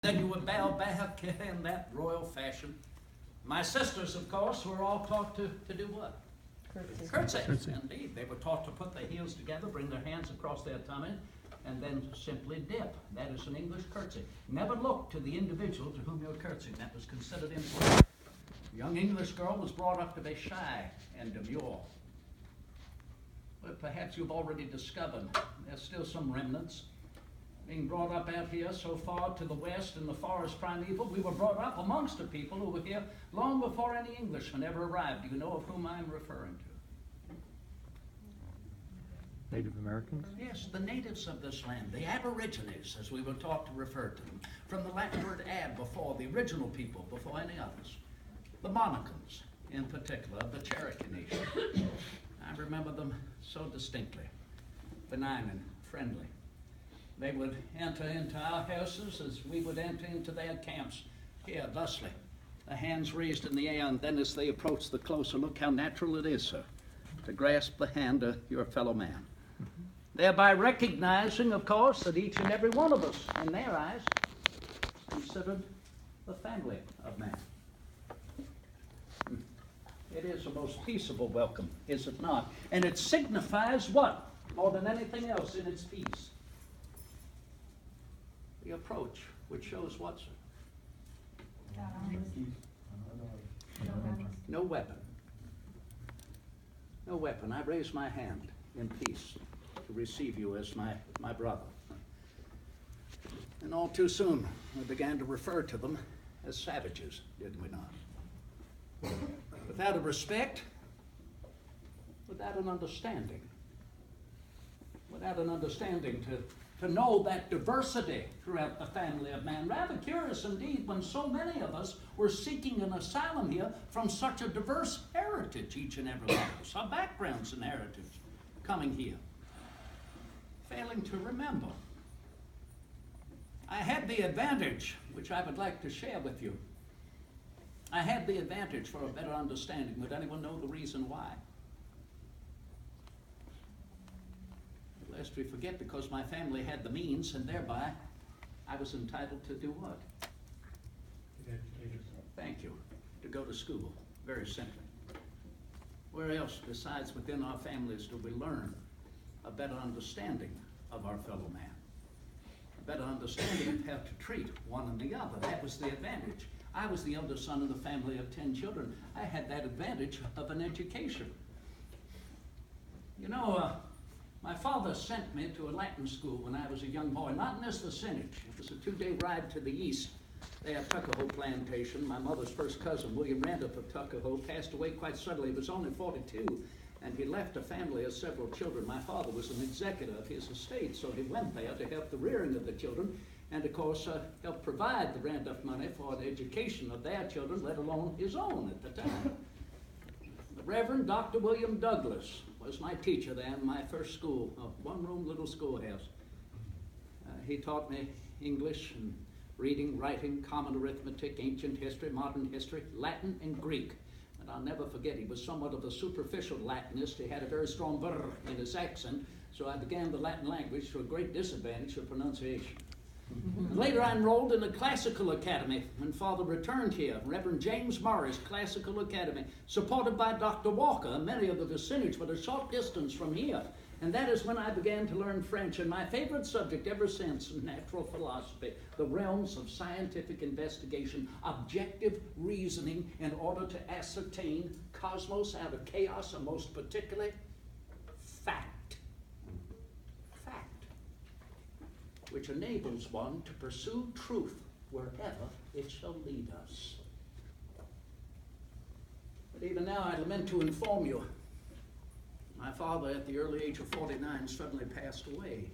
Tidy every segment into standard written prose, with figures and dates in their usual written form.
Then you would bow back in that royal fashion. My sisters, of course, were all taught to do what? Curtsy. Indeed. They were taught to put their heels together, bring their hands across their tummy, and then simply dip. That is an English curtsy. Never look to the individual to whom you're curtsying. That was considered impolite. A young English girl was brought up to be shy and demure. But perhaps you've already discovered there's still some remnants. Being brought up out here so far to the west in the forest primeval, we were brought up amongst a people who were here long before any Englishmen ever arrived. Do you know of whom I'm referring to? Native Americans? Yes, the natives of this land, the Aborigines, as we were taught to refer to them, from the Latin word ab, before, the original people, before any others. The Monacans, in particular, the Cherokee Nation. I remember them so distinctly, benign and friendly. They would enter into our houses as we would enter into their camps here, thusly, the hands raised in the air, and then as they approach the closer, look how natural it is, sir, to grasp the hand of your fellow man. Thereby recognizing, of course, that each and every one of us, in their eyes, is considered the family of man. It is a most peaceable welcome, is it not? And it signifies what? More than anything else in its peace. The approach, which shows what, sir? No weapon. No weapon. I raise my hand in peace to receive you as my brother. And all too soon, we began to refer to them as savages, did we not? Without a respect, without an understanding. Without an understanding to know that diversity throughout the family of man. Rather curious indeed when so many of us were seeking an asylum here from such a diverse heritage, each and every one of us, our backgrounds and heritage coming here. Failing to remember. I had the advantage, which I would like to share with you. I had the advantage for a better understanding. Would anyone know the reason why? Lest we forget, because my family had the means, and thereby I was entitled to do what? Thank you. To go to school, very simply. Where else besides within our families do we learn a better understanding of our fellow man? A better understanding of how to treat one and the other. That was the advantage. I was the eldest son in the family of 10 children. I had that advantage of an education. You know, my father sent me to a Latin school when I was a young boy, not in this vicinage. It was a 2-day ride to the east. They have Tuckahoe Plantation. My mother's first cousin, William Randolph of Tuckahoe, passed away quite suddenly. He was only 42, and he left a family of several children. My father was an executor of his estate, so he went there to help the rearing of the children, and of course help provide the Randolph money for the education of their children, let alone his own at the time. The Reverend Dr. William Douglas was my teacher there in my first school, a one-room little schoolhouse. He taught me English and reading, writing, common arithmetic, ancient history, modern history, Latin and Greek. And I'll never forget, he was somewhat of a superficial Latinist. He had a very strong brr in his accent, so I began the Latin language to a great disadvantage of pronunciation. Later I enrolled in a classical academy when Father returned here, Reverend James Morris Classical Academy, supported by Dr. Walker, many of the vicinage, but a short distance from here. And that is when I began to learn French, and my favorite subject ever since, natural philosophy, the realms of scientific investigation, objective reasoning in order to ascertain cosmos out of chaos, and most particularly, fact. Which enables one to pursue truth wherever it shall lead us. But even now I lament to inform you, my father at the early age of 49 suddenly passed away.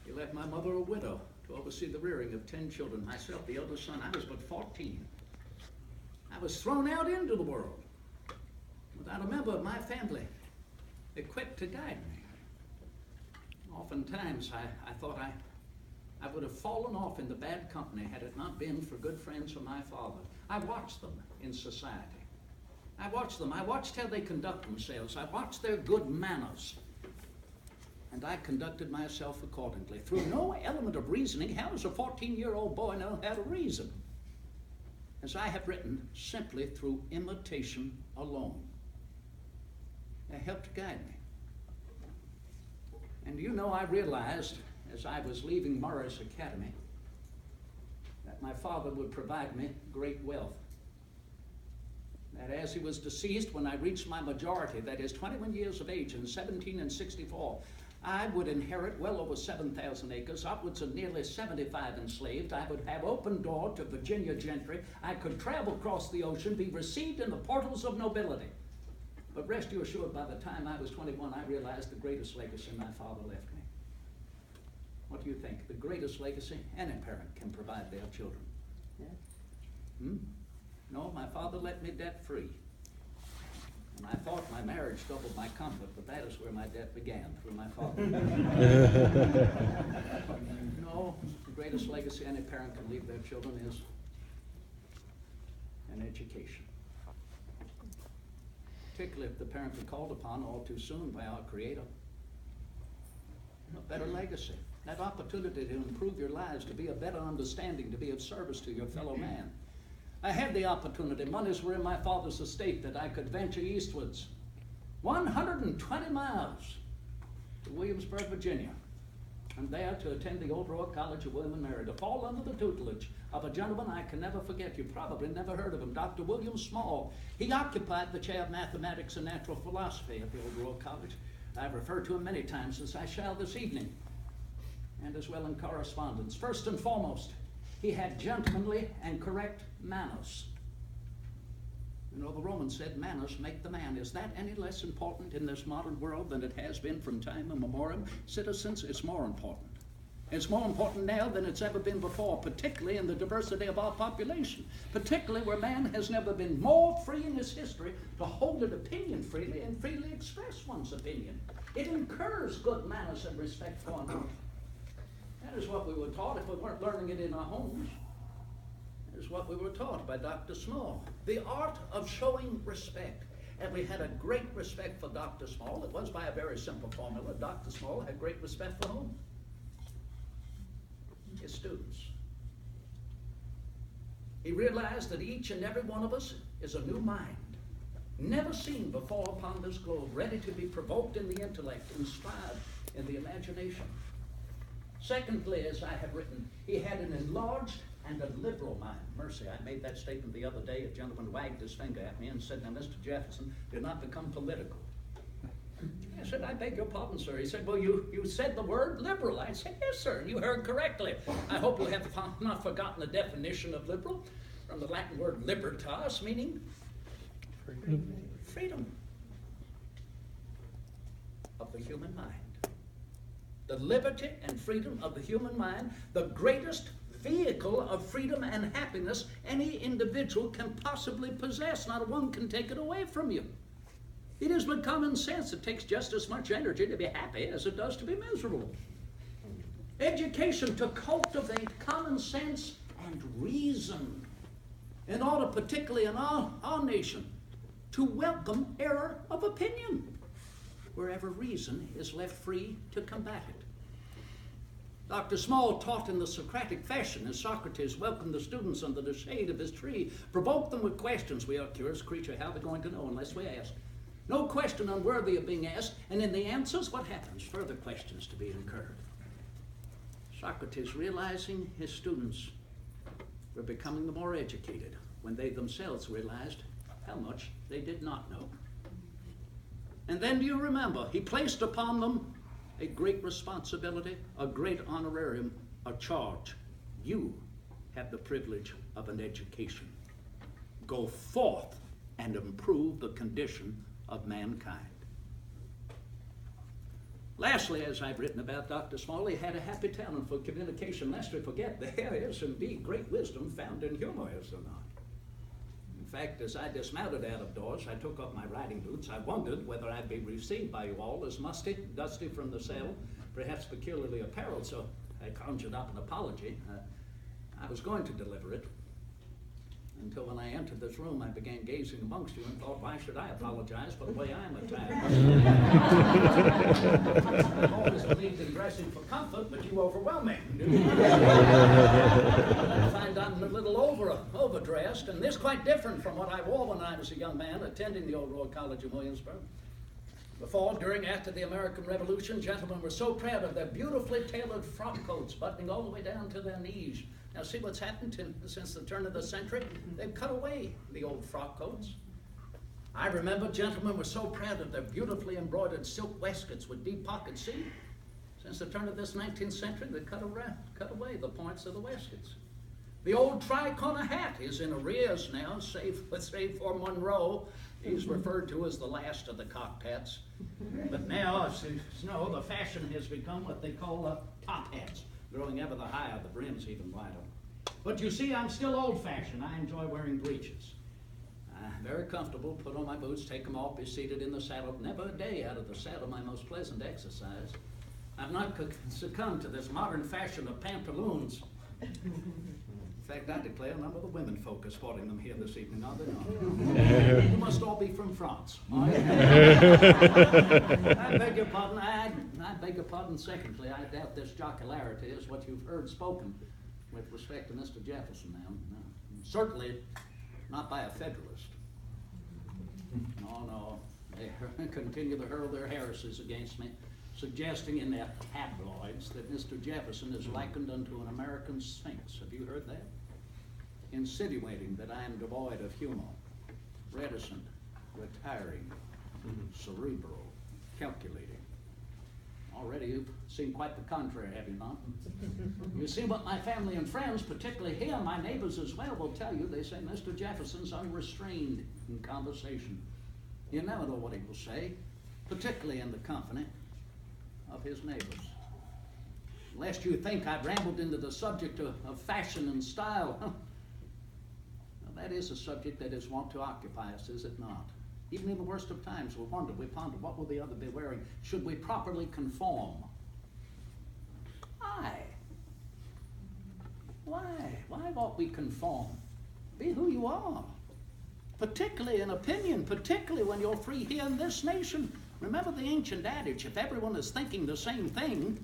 He left my mother a widow to oversee the rearing of 10 children. Myself, the eldest son, I was but 14. I was thrown out into the world without a member of my family equipped to guide me. Oftentimes, I thought I would have fallen off in the bad company had it not been for good friends of my father. I watched them in society. I watched them. I watched how they conduct themselves. I watched their good manners. And I conducted myself accordingly. Through no element of reasoning, how does a 14-year-old boy know how to reason? As I have written, simply through imitation alone. It helped to guide me. And you know, I realized as I was leaving Morris Academy that my father would provide me great wealth. That as he was deceased when I reached my majority, that is 21 years of age in 1764, I would inherit well over 7,000 acres, upwards of nearly 75 enslaved. I would have open door to Virginia gentry. I could travel across the ocean, be received in the portals of nobility. But rest you assured, by the time I was 21, I realized the greatest legacy my father left me. What do you think? The greatest legacy any parent can provide their children. Yeah. No, my father left me debt-free. And I thought my marriage doubled my comfort, but that is where my debt began, through my father. No, the greatest legacy any parent can leave their children is an education. Particularly if the parent be called upon all too soon by our Creator. A better legacy. That opportunity to improve your lives, to be a better understanding, to be of service to your fellow man. I had the opportunity. Monies were in my father's estate that I could venture eastwards. 120 miles to Williamsburg, Virginia. And there to attend the Old Royal College of William and Mary, to fall under the tutelage of a gentleman I can never forget. You probably never heard of him, Dr. William Small. He occupied the chair of mathematics and natural philosophy at the Old Royal College. I've referred to him many times, as I shall this evening, and as well in correspondence. First and foremost, he had gentlemanly and correct manners. You know, the Romans said, manners make the man. Is that any less important in this modern world than it has been from time immemorial? Citizens, it's more important. It's more important now than it's ever been before, particularly in the diversity of our population, particularly where man has never been more free in his history to hold an opinion freely and freely express one's opinion. It incurs good manners and respect for another. That is what we were taught if we weren't learning it in our homes. That is what we were taught by Dr. Small. The art of showing respect. And we had a great respect for Dr. Small. It was by a very simple formula. Dr. Small had great respect for whom? His students. He realized that each and every one of us is a new mind, never seen before upon this globe, ready to be provoked in the intellect, inspired in the imagination. Secondly, as I have written, he had an enlarged and a liberal mind. Mercy, I made that statement the other day. A gentleman wagged his finger at me and said, now, Mr. Jefferson, do not become political. I said, I beg your pardon, sir. He said, well, you said the word liberal. I said, yes, sir, you heard correctly. I hope you have not forgotten the definition of liberal from the Latin word libertas, meaning freedom of the human mind. The liberty and freedom of the human mind, the greatest vehicle of freedom and happiness any individual can possibly possess. Not one can take it away from you. It is but common sense. It takes just as much energy to be happy as it does to be miserable. Education to cultivate common sense and reason in order, particularly in our nation, to welcome error of opinion wherever reason is left free to combat it. Dr. Small taught in the Socratic fashion as Socrates welcomed the students under the shade of his tree, provoked them with questions. We are a curious creature. How are we going to know unless we ask? No question unworthy of being asked, and in the answers, what happens? Further questions to be incurred. Socrates, realizing his students were becoming the more educated when they themselves realized how much they did not know. And then do you remember, he placed upon them a great responsibility, a great honorarium, a charge. You have the privilege of an education. Go forth and improve the condition of mankind. Lastly, as I've written about Dr. Small, he had a happy talent for communication. Lest we forget, there is indeed great wisdom found in humor, is there not? In fact, as I dismounted out of doors, I took off my riding boots. I wondered whether I'd be received by you all as musty, dusty from the saddle, perhaps peculiarly apparelled, so I conjured up an apology. I was going to deliver it. Until when I entered this room, I began gazing amongst you and thought, why should I apologize for the way I'm attacked? I've always believed in dressing for comfort, but you overwhelm me. I find I'm a little overdressed, and this is quite different from what I wore when I was a young man attending the Old Royal College in Williamsburg. Before, during, after the American Revolution, gentlemen were so proud of their beautifully tailored frock coats buttoning all the way down to their knees. Now see what's happened since the turn of the century? They've cut away the old frock coats. I remember gentlemen were so proud of their beautifully embroidered silk waistcoats with deep pockets. See, since the turn of this 19th century, they cut away the points of the waistcoats. The old tri-corner hat is in arrears now, save for Monroe. He's referred to as the last of the cocked hats. But now, as you know, the fashion has become what they call top hats, growing ever the higher, the brim's even wider. But you see, I'm still old-fashioned. I enjoy wearing breeches. Very comfortable, put on my boots, take them off, be seated in the saddle. Never a day out of the saddle, my most pleasant exercise. I've not succumbed to this modern fashion of pantaloons. In fact, I declare a number of the women folk are sporting them here this evening, are they not? You must all be from France. I beg your pardon. I beg your pardon. Secondly, I doubt this jocularity is what you've heard spoken with respect to Mr. Jefferson now. No. Certainly not by a Federalist. No. They continue to hurl their heresies against me, suggesting in their tabloids that Mr. Jefferson is likened unto an American sphinx. Have you heard that? Insinuating that I am devoid of humor, reticent, retiring, cerebral, calculating. Already you've seen quite the contrary, have you not? You see what my family and friends, particularly here, my neighbors as well, will tell you. They say Mr. Jefferson's unrestrained in conversation. You never know what he will say, particularly in the company of his neighbors. Lest you think I've rambled into the subject of fashion and style. Well, that is a subject that is wont to occupy us, is it not? Even in the worst of times, we ponder, what will the other be wearing? Should we properly conform? Why won't we conform? Be who you are. Particularly in opinion, particularly when you're free here in this nation. Remember the ancient adage, if everyone is thinking the same thing,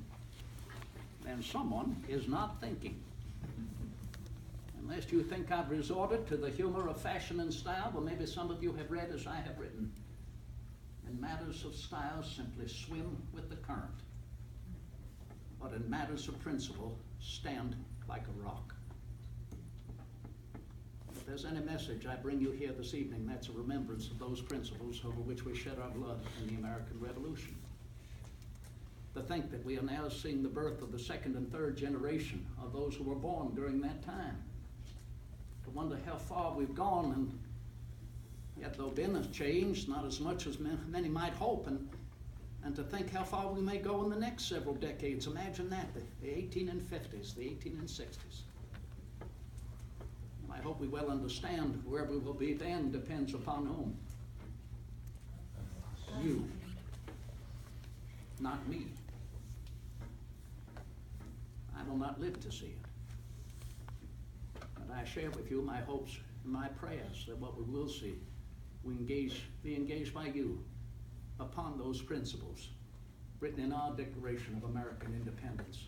then someone is not thinking. Unless you think I've resorted to the humor of fashion and style, well, maybe some of you have read as I have written. In matters of style, simply swim with the current. But in matters of principle, stand like a rock. If there's any message I bring you here this evening, that's a remembrance of those principles over which we shed our blood in the American Revolution. To think that we are now seeing the birth of the second and third generation of those who were born during that time. To wonder how far we've gone, and yet though been a change, not as much as many might hope, and to think how far we may go in the next several decades. Imagine that, the 1850s, the 1860s. I hope we well understand where we will be then depends upon whom? You, not me. I will not live to see it. But I share with you my hopes and my prayers that what we will see, be engaged by you upon those principles written in our Declaration of American Independence.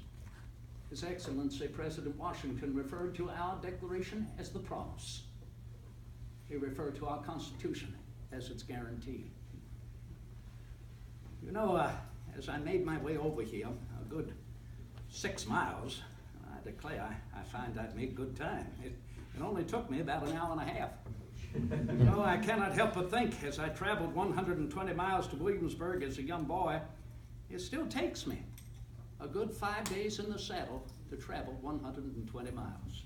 His Excellency President Washington referred to our Declaration as the promise. He referred to our Constitution as its guarantee. You know, as I made my way over here, a good 6 miles, I declare I find I've made good time. It only took me about an hour and a half. You know, I cannot help but think, as I traveled 120 miles to Williamsburg as a young boy, it still takes me a good 5 days in the saddle to travel 120 miles.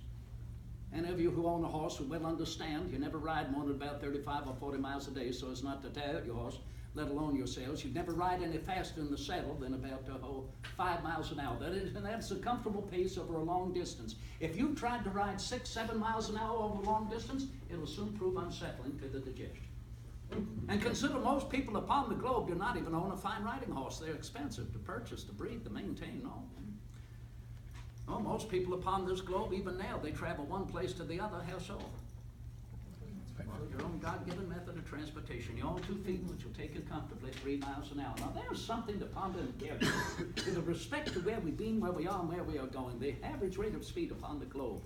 Any of you who own a horse will well understand you never ride more than about 35 or 40 miles a day so as not to tire out your horse, let alone yourselves. You'd never ride any faster in the saddle than about 5 miles an hour. That's a comfortable pace over a long distance. If you've tried to ride 6, 7 miles an hour over a long distance, it'll soon prove unsettling to the digestion. And consider most people upon the globe do not even own a fine riding horse. They're expensive to purchase, to breed, to maintain. No, most people upon this globe, even now, they travel one place to the other. How so? Your own God-given method of transportation, your own 2 feet, which will take you comfortably 3 miles an hour. Now, there's something to ponder and carry with respect to where we've been, where we are, and where we are going. The average rate of speed upon the globe